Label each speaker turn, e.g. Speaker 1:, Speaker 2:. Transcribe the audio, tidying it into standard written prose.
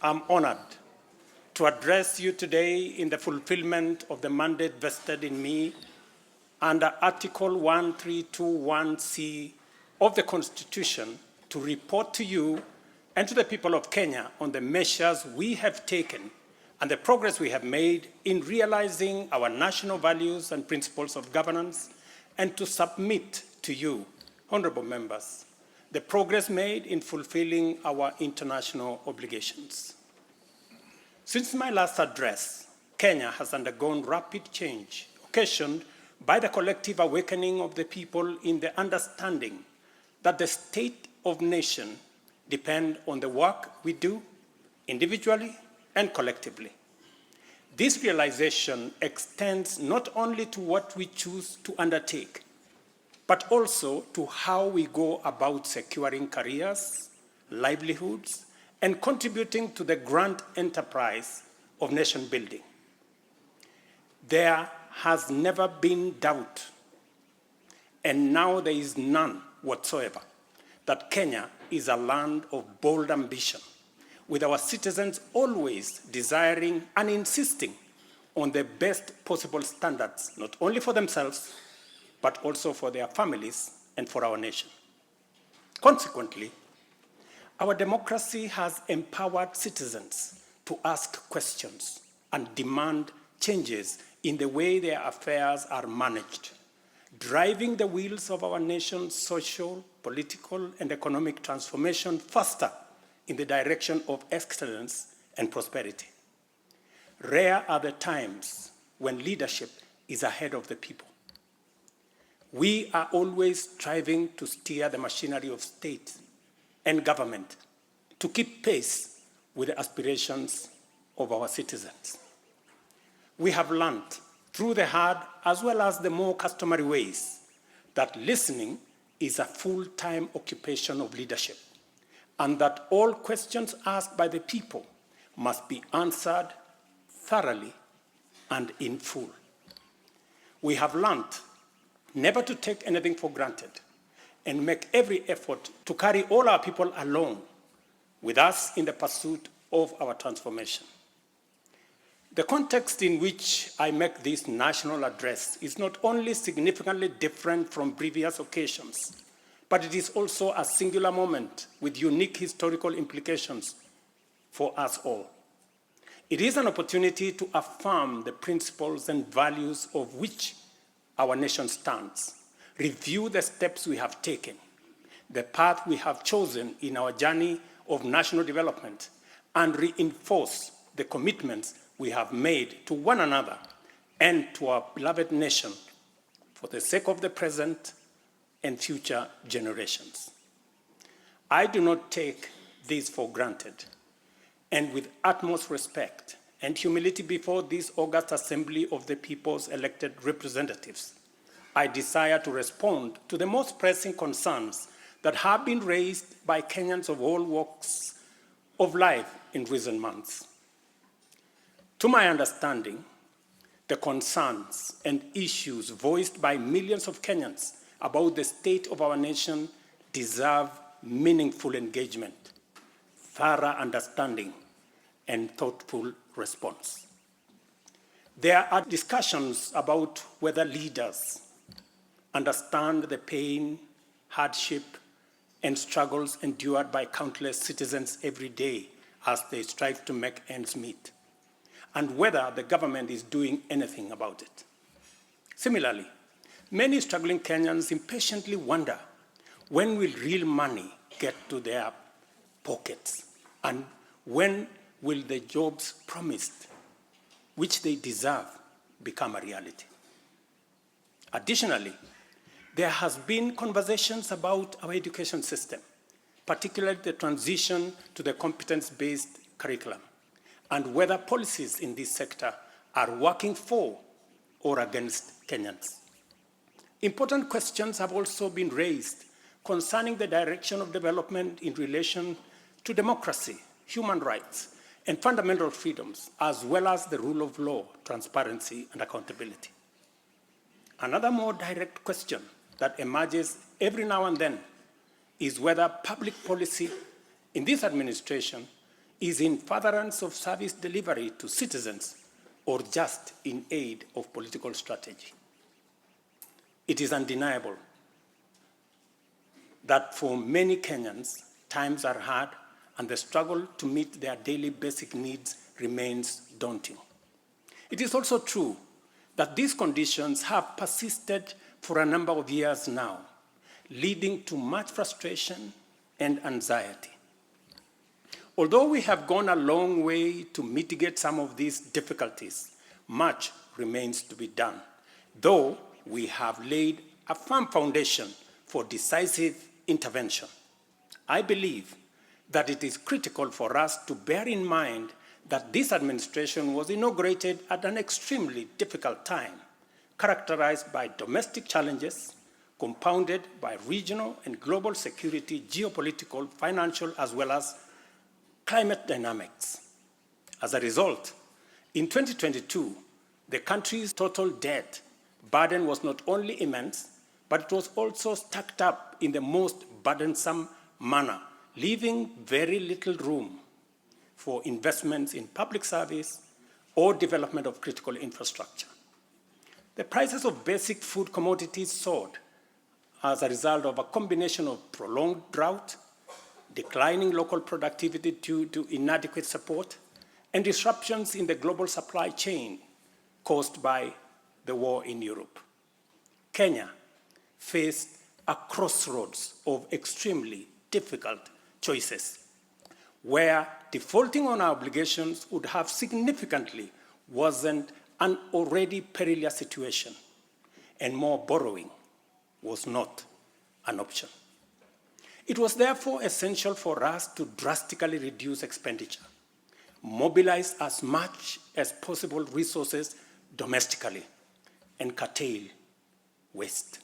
Speaker 1: I'm honored to address you today in the fulfillment of the mandate vested in me under Article 1321C of the Constitution to report to you and to the people of Kenya on the measures we have taken and the progress we have made in realizing our national values and principles of governance, and to submit to you, honorable members, the progress made in fulfilling our international obligations. Since my last address, Kenya has undergone rapid change, occasioned by the collective awakening of the people in the understanding that the state of nation depends on the work we do individually and collectively. This realization extends not only to what we choose to undertake, but also to how we go about securing careers, livelihoods, and contributing to the grand enterprise of nation building. There has never been doubt, and now there is none whatsoever, that Kenya is a land of bold ambition, with our citizens always desiring and insisting on the best possible standards, not only for themselves, but also for their families and for our nation. Consequently, our democracy has empowered citizens to ask questions and demand changes in the way their affairs are managed, driving the wheels of our nation's social, political, and economic transformation faster in the direction of excellence and prosperity. Rare are the times when leadership is ahead of the people. We are always striving to steer the machinery of state and government to keep pace with the aspirations of our citizens. We have learned through the hard as well as the more customary ways that listening is a full-time occupation of leadership, and that all questions asked by the people must be answered thoroughly and in full. We have learned never to take anything for granted and make every effort to carry all our people along with us in the pursuit of our transformation. The context in which I make this national address is not only significantly different from previous occasions, but it is also a singular moment with unique historical implications for us all. It is an opportunity to affirm the principles and values of which our nation stands, review the steps we have taken, the path we have chosen in our journey of national development, and reinforce the commitments we have made to one another and to our beloved nation for the sake of the present and future generations. I do not take this for granted, and with utmost respect and humility before this august assembly of the people's elected representatives, I desire to respond to the most pressing concerns that have been raised by Kenyans of all walks of life in recent months. To my understanding, the concerns and issues voiced by millions of Kenyans about the state of our nation deserve meaningful engagement, thorough understanding, and thoughtful response. There are discussions about whether leaders understand the pain, hardship, and struggles endured by countless citizens every day as they strive to make ends meet, and whether the government is doing anything about it. Similarly, many struggling Kenyans impatiently wonder, when will real money get to their pockets, and when will the jobs promised, which they deserve, become a reality? Additionally, there has been conversations about our education system, particularly the transition to the competence-based curriculum, and whether policies in this sector are working for or against Kenyans. Important questions have also been raised concerning the direction of development in relation to democracy, human rights, and fundamental freedoms, as well as the rule of law, transparency, and accountability. Another more direct question that emerges every now and then is whether public policy in this administration is in furtherance of service delivery to citizens or just in aid of political strategy. It is undeniable that for many Kenyans, times are hard and the struggle to meet their daily basic needs remains daunting. It is also true that these conditions have persisted for a number of years now, leading to much frustration and anxiety. Although we have gone a long way to mitigate some of these difficulties, much remains to be done, though we have laid a firm foundation for decisive intervention. I believe that it is critical for us to bear in mind that this administration was inaugurated at an extremely difficult time, characterized by domestic challenges, compounded by regional and global security, geopolitical, financial, as well as climate dynamics. As a result, in 2022, the country's total debt burden was not only immense, but it was also stacked up in the most burdensome manner, leaving very little room for investments in public service or development of critical infrastructure. The prices of basic food commodities soared as a result of a combination of prolonged drought, declining local productivity due to inadequate support, and disruptions in the global supply chain caused by the war in Europe. Kenya faced a crossroads of extremely difficult choices, where defaulting on our obligations would have significantly worsened an already perilous situation, and more borrowing was not an option. It was therefore essential for us to drastically reduce expenditure, mobilize as much as possible resources domestically, and curtail waste.